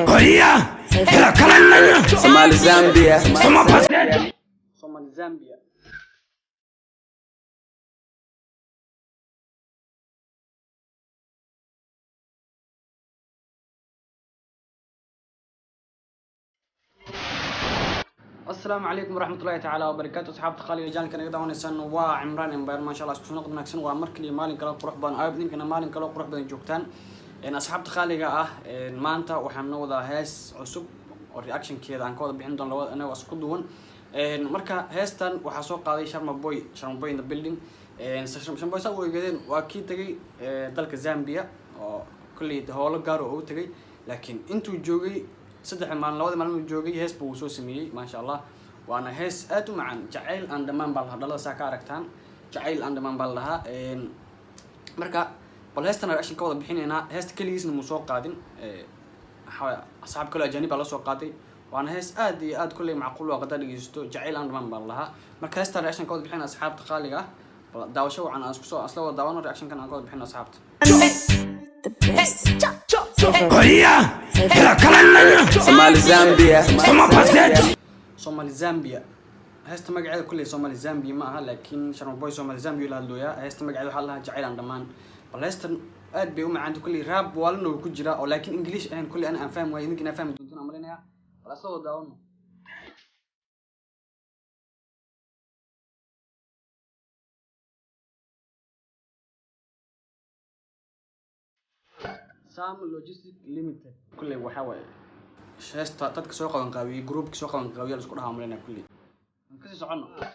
Oya, kila kalanganya. Somali Zambia. Soma pasete. Somali Zambia. السلام عليكم ورحمة الله تعالى وبركاته. أصحاب تخالي رجال كان يقدرون يسنوا وعمران إمبار ما شاء الله سكون قد نكسن ومركلي مالين كلا قروح بان أيضا كنا مالين كلا قروح بان جوكتان إن أصحاب تخالي جاء إن مانتا وحنا ذا هاس عصب والرياكشن كذا عن كذا بيعندون لو أنا واسكدون إن مركا هاستن وحسوق عليه شرم بوي in the building إن شرم بوي سووا جدين وأكيد تجي دلك زامبيا كل هول قارو أو تجي لكن أنتوا جوجي صدق مان لوada maalmo joogay hees buu soo sameeyay ma sha Allah waana hees aad u macaan jacayl aan dhamaan bal hadalada saa ka aragtaan jacayl aan dhamaan bal laha marka bal heestan reaction ka wada bixinayna heesta kaligiisna mu soo qaadin asxaab kale ajaanib la soo qaaday waana hees aad iyo aad kulay macquul oo qada dhigeysto jacayl aan dhamaan bal laha marka heestan reaction ka wada bixinayna asxaabta qaaliga bal daawasho wacan aan isku soo asla wada daawano reaction kan aan ka wada bixinayna asxaabta Oya, kila kalanganya. Somali Zambia. Soma pasete. Somali Zambia. هست مقعد كله Somali Zambia معها لكن شرم بوي Somali Zambia ولا هاللويا هست مقعد وحلها جعيل عن دمان بل هست أد بيوم عنده كل راب والنو كجرا أو لكن إنجليش أنا كل أنا أفهم ويمكن أفهم دون أمرنا يا ولا صوت داونه سام لوجيستيك ليميتد كله وحوي هست تدك سوق قوي جروب سوق قوي اللي سكرها أمرنا كله كذي سعنا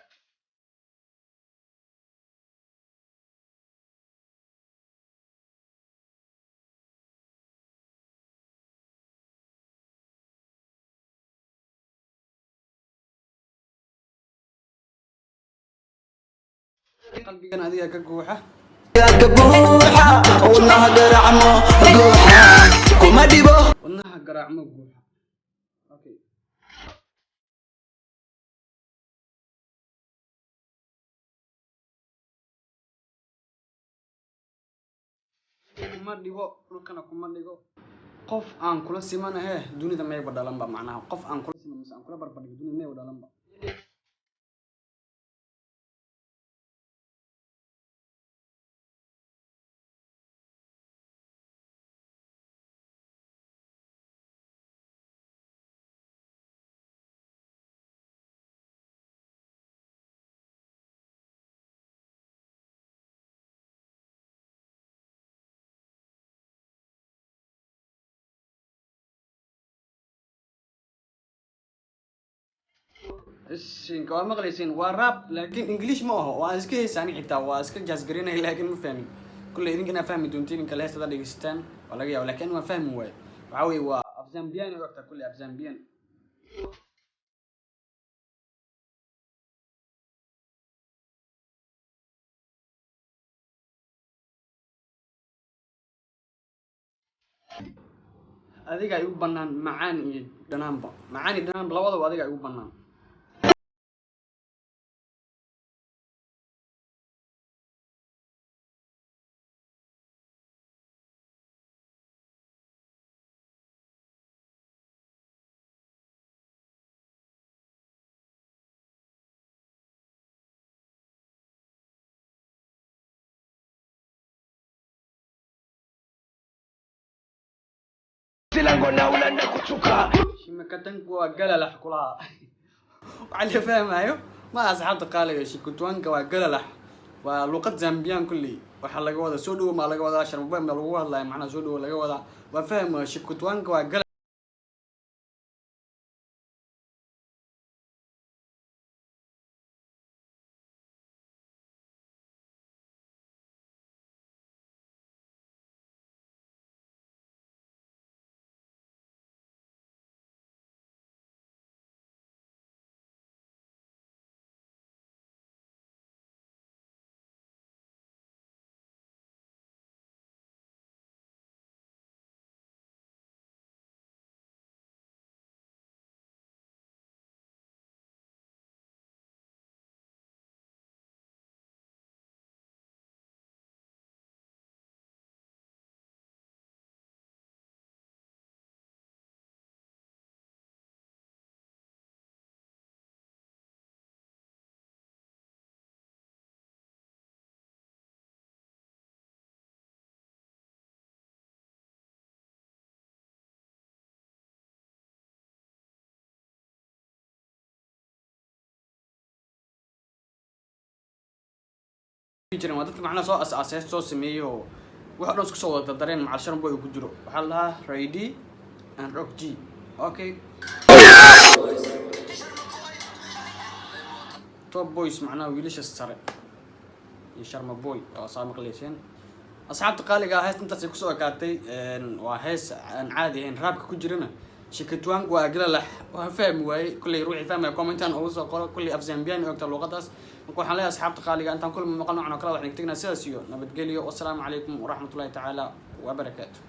قلبي كان هذه كجوحة ونها قرعمو جوحة كوما ديبو ونها قرعمو جوحة أوكي كوما ديبو لكنا كوما ديبو قف عن كل سيمانة هي دوني ذا ما يبغى دلهم معناها قف عن كل سيمانة مثلا كل بربادي دوني ما يبغى دلهم السين كمان مغليسين وراب لكن إنجليش ما هو واسكي ساني حتى واسكي جاز جرينا لكن ما فاهم كل يمكن أفهم دونتين كله هذا ديجستان ولا جا ولكن ما فاهم هو وعوي وأفزامبيان وقت كل أفزامبيان هذيك أيوب بنان معاني دنامبا معاني دنامبا لا وضع وهذيك أيوب بنان Silango na ulanda kuchuka. شمكتنك وقلا لح كلها وعلى فاهم أيوه ما أصحاب تقالي شكوتوانك وقلا لح ولقط زامبيان كلي وحلا جودا سودو ما لا جودا عشان مبين ما لقوا الله معنا سودو ولا جودا وفاهم شكوتوانك وقلا jirin waa dadka macnaha soo asaasay soo sameeyo waxa dhan isku soo wada dareen macal Sharon Boy ku jiro waxa la dhahaa Ready and Rock G okay Top Boys macnaha wiilasha sare iyo Sharma Boy oo saama qaleyseen asxaabta qaaliga ah intaas ku soo akaatay waa hees aan caadi ahayn raabka ku jirana shirkadwan waa galax waa fahmi waay kulli ruuxi fahmay commentan oo soo qoro kulli af Zambian oo luqadaas marka waxaan leeyahay asxaabta qaaliga intaan kulli maqalno cunno kala wax nigtigna sidaas iyo nabadgelyo wassalaamu calaykum waraxmatullaahi tacaala wa barakaatuh